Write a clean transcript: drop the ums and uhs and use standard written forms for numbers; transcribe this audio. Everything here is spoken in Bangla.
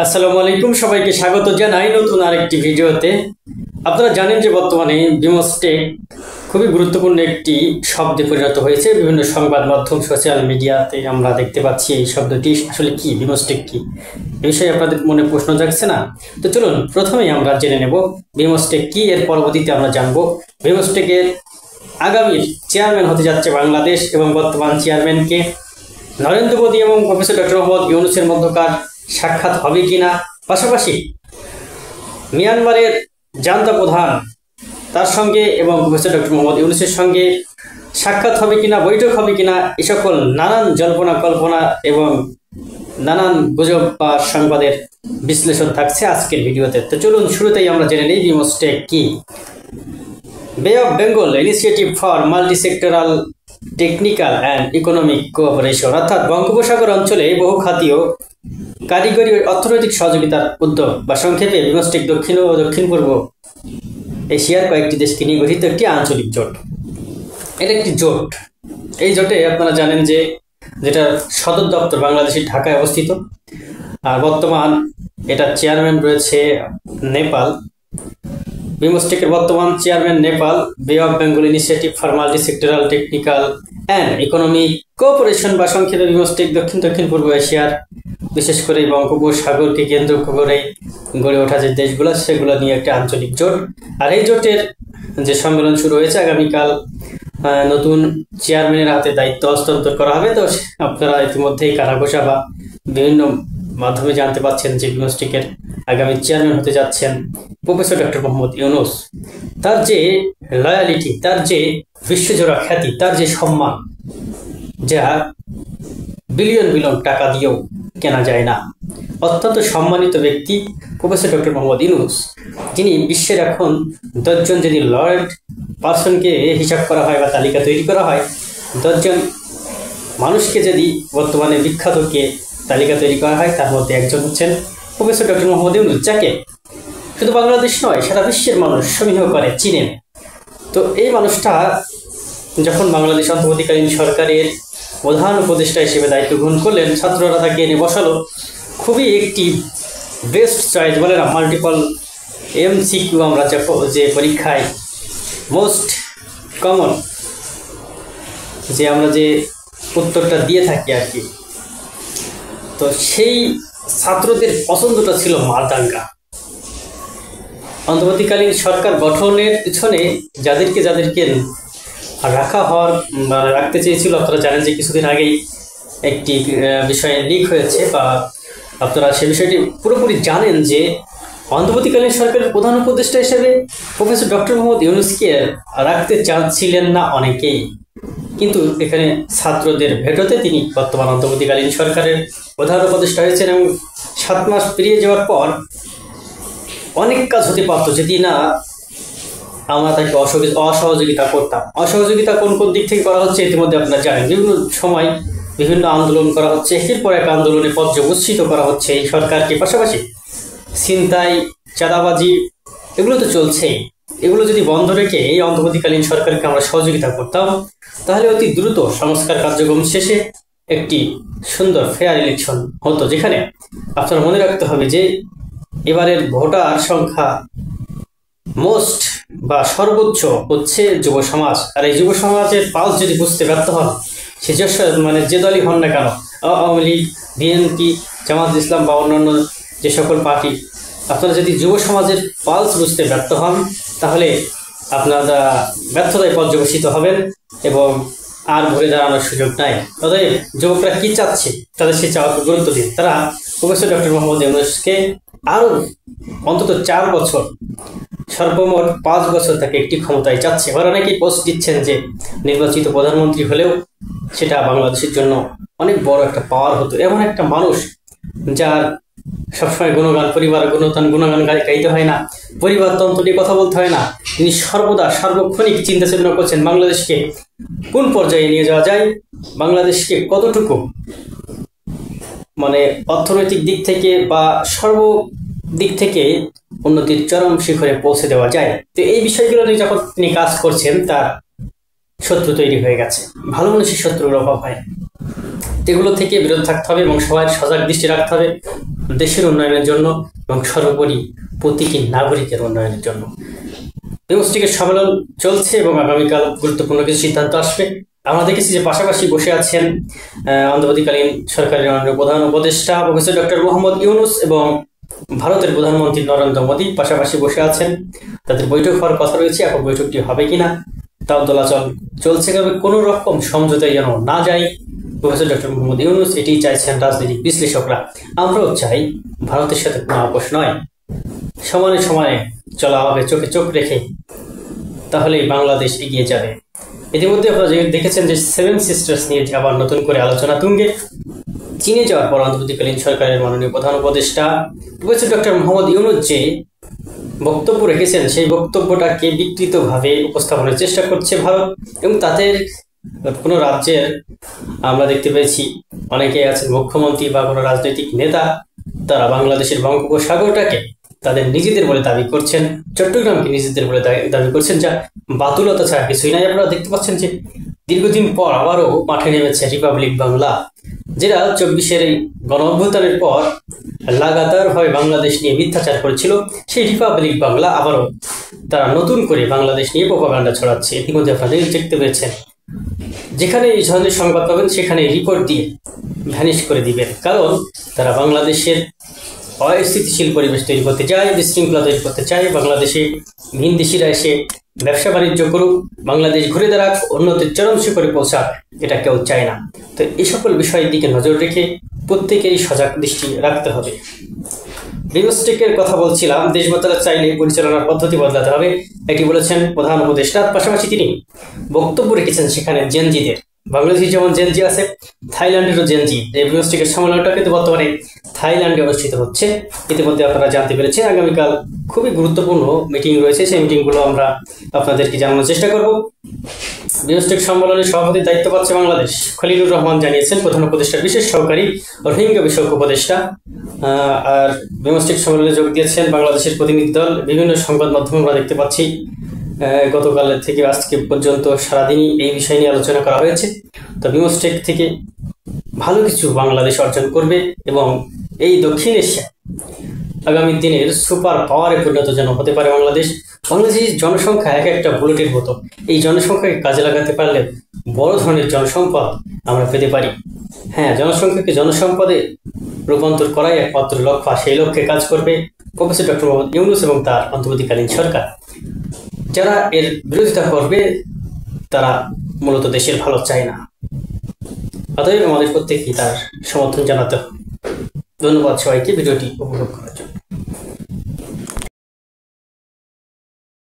আসসালামু আলাইকুম, সবাইকে স্বাগত জানাই নতুন আরেকটি ভিডিওতে। আপনারা জানেন যে বর্তমানে বিমস্টেক খুবই গুরুত্বপূর্ণ একটি শব্দে পরিণত হয়েছে। বিভিন্ন সংবাদ মাধ্যম, সোশ্যাল মিডিয়াতে আমরা দেখতে পাচ্ছি এই শব্দটি আসলে কি, বিমস্টেক কি, এই বিষয়ে আপনাদের মনে প্রশ্ন জাগছে না? তো চলুন প্রথমেই আমরা জেনে নেব বিমস্টেক কি, এর পরবর্তীতে আমরা জানবো বিমস্টেকের আগামীর চেয়ারম্যান হতে যাচ্ছে বাংলাদেশ এবং বর্তমান চেয়ারম্যানকে নরেন্দ্র মোদী এবং প্রফেসর ডক্টর মোহাম্মদ ইউনূসের মধ্যকার সাক্ষাৎ হবে কিনা, পাশাপাশি মিয়ানমারের জান্তা প্রধান তার সঙ্গে এবং প্রফেসর ডক্টর মোহাম্মদ ইউনূসের সঙ্গে সাক্ষাৎ হবে কিনা, বৈঠক হবে কিনা, এ সকল নানান জল্পনা কল্পনা এবং নানান গুজব বা সংবাদের বিশ্লেষণ থাকছে আজকের ভিডিওতে। তো চলুন শুরুতেই আমরা জেনে নিই বিমস্টেক কি। বে of Bengal initiative for multi-sectoral technical and economic cooperation, অর্থাৎ বঙ্গোপসাগর অঞ্চলে বহুখাতীয় কারিগরি ও অর্থনৈতিক সহযোগিতার উদ্যোগ বা সংক্ষেপে বিমস্টেক দক্ষিণ ও দক্ষিণ পূর্ব এশিয়ার কয়েকটি দেশকে নিয়ে গঠিত একটি আঞ্চলিক জোট। এটা একটি জোট। এই জোটে আপনারা জানেন যে যেটার সদর দপ্তর বাংলাদেশের ঢাকায় অবস্থিত, আর বর্তমান এটার চেয়ারম্যান রয়েছে নেপাল। বিমস্টেকের বর্তমান চেয়ারম্যান নেপাল। বে of Bengal initiative for multi-sectoral technical and economic cooperation বা সংক্ষেপে বিমস্টেক দক্ষিণ পূর্ব এশিয়ার বিশেষ করে বঙ্গোপসাগরকে কেন্দ্র করে গড়ে ওঠা যে দেশগুলো সেগুলো নিয়ে একটা আঞ্চলিক জোট। আর এই জোটের যে সম্মেলন শুরু হয়েছে, আগামীকাল নতুন চেয়ারম্যানের হাতে দায়িত্ব হস্তান্তর করা হবে। তো আপনারা ইতিমধ্যেই কানাঘোষা বা বিভিন্ন মাধ্যমে জানতে পাচ্ছেন যে বিমস্টেকের আগামী চেয়ারম্যান হতে যাচ্ছেন প্রফেসর ডক্টর মোহাম্মদ ইউনূস। তার যে লয়ালিটি, তার যে বিশ্বজোড়া খ্যাতি, তার যে সম্মান, যা বিলিয়ন বিলিয়ন টাকা দিয়েও কেনা যায় না। অত্যন্ত সম্মানিত ব্যক্তি প্রফেসর ডক্টর মোহাম্মদ ইউনূস, যিনি বিশ্বের এখন 10 জন যদি লয়াল পার্সনকে হিসাব করা হয় বা তালিকা তৈরি করা হয়, 10 জন মানুষকে যদি বর্তমানে বিখ্যাতকে তালিকা তৈরি করা হয়, তার মধ্যে একজন হচ্ছেন প্রফেসর ডক্টর মোহাম্মদ ইউনূস, যাকে শুধু বাংলাদেশ নয় সারা বিশ্বের মানুষ সমীহ করে, চিনেন। তো এই মানুষটা যখন বাংলাদেশ অন্তর্বর্তীকালীন সরকারের প্রধান উপদেষ্টা হিসেবে দায়িত্ব গ্রহণ করলেন, ছাত্ররা তাকে এনে বসালো। খুবই একটি বেস্ট চয়েস বলে না, মাল্টিপল MCQ আমরা যে পরীক্ষায় মোস্ট কমন যে আমরা যে উত্তরটা দিয়ে থাকি আর কি, তো সেই ছাত্রদের পছন্দটা ছিল মারদাঙ্গা। অন্তর্বর্তীকালীন সরকার গঠনের পিছনে যাদেরকে রাখতে চেয়েছিল, আপনারা জানেন যে কিছুদিন আগেই একটি বিষয়ে লিক হয়েছে, বা আপনারা সে বিষয়টি পুরোপুরি জানেন যে অন্তর্বর্তীকালীন সরকারের প্রধান উপদেষ্টা হিসেবে প্রফেসর ডক্টর মোহাম্মদ ইউনূসকে রাখতে চাচ্ছিলেন না অনেকেই, কিন্তু এখানে ছাত্রদের ভেটোতে তিনি বর্তমান অন্তর্বর্তীকালীন সরকারের প্রধান উপদেষ্টা হয়েছেন। এবং 7 মাস পেরিয়ে যাওয়ার পর অনেক কাজ হতে পারতো যদি না আমরা তাকে অসহযোগিতা করতাম। অসহযোগিতা কোন কোন দিক থেকে করা হচ্ছে ইতিমধ্যে আপনারা জানেন। বিভিন্ন সময় বিভিন্ন আন্দোলন করা হচ্ছে, একের পর এক আন্দোলনে পর্যবসিত করা হচ্ছে এই সরকারকে। পাশাপাশি ছিনতাই, চাঁদাবাজি এগুলো তো চলছেই। এগুলো যদি বন্ধ রেখে এই অন্তর্বর্তীকালীন সরকারকে আমরা সহযোগিতা করতাম, তাহলে অতি দ্রুত সংস্কার কার্যক্রম শেষে একটি সুন্দর ফেয়ার ইলেকশন হতো, যেখানে আপনারা মনে রাখতে হবে যে এবারের ভোটার সংখ্যা মোস্ট বা সর্বোচ্চ হচ্ছে যুব সমাজ। আর এই যুব সমাজের পালস যদি বুঝতে ব্যর্থ হন, সে যে দলই হন না কেন, আওয়ামী লীগ, বিএনপি, জামাত ইসলাম বা অন্যান্য যে সকল পার্টি, আপনারা যদি যুব সমাজের পালস বুঝতে ব্যর্থ হন, তাহলে আপনারা ব্যর্থতায় পর্যবেসিত হবেন এবং আর ঘুরে দাঁড়ানোর সুযোগ নাই। অতএব যুবকরা কি চাচ্ছে, তাদের সেই চাওয়াকে গুরুত্ব দিন। তারা প্রফেসর ডক্টর মোহাম্মদ ইউনূসকে আরও অন্তত 4 বছর, সর্বমোট 5 বছর তাকে একটি ক্ষমতায় চাচ্ছে। আবার অনেকেই পোস্ট দিচ্ছেন যে নির্বাচিত প্রধানমন্ত্রী হলেও সেটা বাংলাদেশের জন্য অনেক বড় একটা পাওয়ার হতো। এমন একটা মানুষ যার সবসময় গুণগান গাইতে হয় না, পরিবারতন্ত্র নিয়ে কথা বলতে হয় না, তিনি সর্বদা সার্বক্ষণিক চিন্তা চেতনা করছেন বাংলাদেশকে কোন পর্যায়ে নিয়ে যাওয়া যায়, বাংলাদেশকে কতটুকু মানে অর্থনৈতিক দিক থেকে বা সর্বদিক থেকে উন্নতির চরম শিখরে পৌঁছে দেওয়া যায়। তো এই বিষয়গুলো নিয়ে যখন তিনি কাজ করছেন, তার শত্রু তৈরি হয়ে গেছে। ভালো মানুষের শত্রুর অভাব হয়। এগুলো থেকে বিরত থাকতে হবে এবং সবাই সজাগ দৃষ্টি রাখতে হবে দেশের উন্নয়নের জন্য এবং সর্বোপরি প্রতিটি নাগরিকের উন্নয়নের জন্য। বিমস্টেকের সম্মেলন চলছে এবং আগামীকাল গুরুত্বপূর্ণ কিছু সিদ্ধান্ত আসবে। আমরা দেখেছি যে পাশাপাশি বসে আছেন অন্তর্বর্তীকালীন সরকারের মাননীয় প্রধান উপদেষ্টা প্রফেসর ডক্টর মোহাম্মদ ইউনূস এবং ভারতের প্রধানমন্ত্রী নরেন্দ্র মোদী পাশাপাশি বসে আছেন। তাদের বৈঠক হওয়ার কথা রয়েছে। এখন বৈঠকটি হবে কিনা তাও দোলাচল চলছে, তবে কোনো রকম সমঝোতায় যেন না যায় প্রফেসর ডক্টর মোহাম্মদ ইউনূস, এটি চাইছেন রাজনৈতিক বিশ্লেষকরা। আমরাও চাই ভারতের সাথে কোনো আপোষ নয়, সমানে সমানে চলা হবে, চোখে চোখ রেখে, তাহলেই বাংলাদেশ এগিয়ে যাবে। ইতিমধ্যে আপনারা দেখেছেন যে সেভেন সিস্টার্স নিয়ে আবার নতুন করে আলোচনা তুঙ্গে। চীনে যাওয়ার পর অন্তর্বর্তীকালীন সরকারের মাননীয় প্রধান উপদেষ্টা প্রফেসর ডক্টর মোহাম্মদ ইউনূস যে বক্তব্য রেখেছেন সেই বক্তব্যটাকে বিকৃতভাবে উপস্থাপনের চেষ্টা করছে ভারত, এবং তাদের কোনো রাজ্যের আমরা দেখতে পেয়েছি অনেকে আছেন মুখ্যমন্ত্রী বা কোনো রাজনৈতিক নেতা, তারা বাংলাদেশের বঙ্গোপসাগরটাকে তাদের নিজেদের বলে দাবি করছেন, চট্টগ্রামকে নিজেদের বলে দাবি করছেন, যা বাতুলতা ছাড়া কিছুই নাই। আপনারা দেখতে পাচ্ছেন যে দীর্ঘদিন পর আবারও মাঠে নেমেছে রিপাবলিক বাংলা, যেটা 24-এর গণ অভ্যুত্থানের পর লাগাতার ভাবে বাংলাদেশ নিয়ে মিথ্যাচার করেছিল। সেই রিপাবলিক বাংলা আবারও তারা নতুন করে বাংলাদেশ নিয়ে প্রোপাগান্ডা ছড়াচ্ছে। ইতিমধ্যে আপনারা দেখতে পেয়েছেন, যেখানে এই ধরনের সংবাদ পাবেন সেখানে রিপোর্ট দিয়ে ভ্যানিশ করে দিবেন, কারণ তারা বাংলাদেশের অস্থিতিশীল পরিবেশ তৈরি করতে চায়, বিশৃঙ্খলা তৈরি করতে চায়। বাংলাদেশে ভিনদেশিরা এসে ব্যবসা বাণিজ্য করুক, বাংলাদেশ ঘুরে দাঁড়াক, উন্নতির চরম শিখরে পৌঁছাক, এটা কেউ চায় না। তো এই সকল বিষয়ের দিকে নজর রেখে প্রত্যেকেরই সজাগ দৃষ্টি রাখতে হবে। বিমস্টেকের কথা বলছিলাম, দেশ বদলাতে চাইলে পরিচালনার পদ্ধতি বদলাতে হবে, এটি বলেছেন প্রধান উপদেষ্টা। পাশাপাশি তিনি বক্তব্য রেখেছেন সেখানে জেনজিদের, বাংলাদেশে যেমন জেনজি আছে, থাইল্যান্ডেরও জেনজি। এই বিমস্টেকের সম্মেলনটা কিন্তু বর্তমানে থাইল্যান্ডে অনুষ্ঠিত হচ্ছে। ইতিমধ্যে আপনারা জানতে পেরেছেন আগামীকাল খুবই গুরুত্বপূর্ণ মিটিং রয়েছে, সেই মিটিংগুলো আমরা আপনাদেরকে জানানোর চেষ্টা করব। বিমস্টেক সম্মেলনের সভাপতির দায়িত্ব পাচ্ছে বাংলাদেশ। খলিলুর রহমান জানিয়েছেন, প্রধান উপদেষ্টার বিশেষ সহকারী রোহিঙ্গা বিষয়ক উপদেষ্টা। আর বিমস্টেক সম্মেলনে যোগ দিয়েছেন বাংলাদেশের প্রতিনিধি দল। বিভিন্ন সংবাদ মাধ্যমে আমরা দেখতে পাচ্ছি গতকাল থেকে আজকে পর্যন্ত সারাদিনই এই বিষয় নিয়ে আলোচনা করা হয়েছে। তো বিমস্টেক থেকে ভালো কিছু বাংলাদেশ অর্জন করবে এবং এই দক্ষিণ এশিয়া আগামী দিনের সুপার পাওয়ারে পরিণত যেন হতে পারে বাংলাদেশ। বাংলাদেশের জনসংখ্যা এক একটা বুলেটের মতো, এই জনসংখ্যাকে কাজে লাগাতে পারলে বড় ধরনের জনসম্পদ আমরা পেতে পারি। হ্যাঁ, জনসংখ্যাকে জনসম্পদে রূপান্তর করাই একমাত্র লক্ষ্য, সেই লক্ষ্যে কাজ করবে প্রফেসর ডক্টর মোহাম্মদ ইউনূস এবং তার অন্তর্বর্তীকালীন সরকার। যারা এর বিরোধিতা করবে তারা মূলত দেশের ভালো চায় না, অতএব আমাদের প্রত্যেককেই তার সমর্থন জানাতে হবে। ধন্যবাদ সবাইকে ভিডিওটি উপভোগ করার জন্য।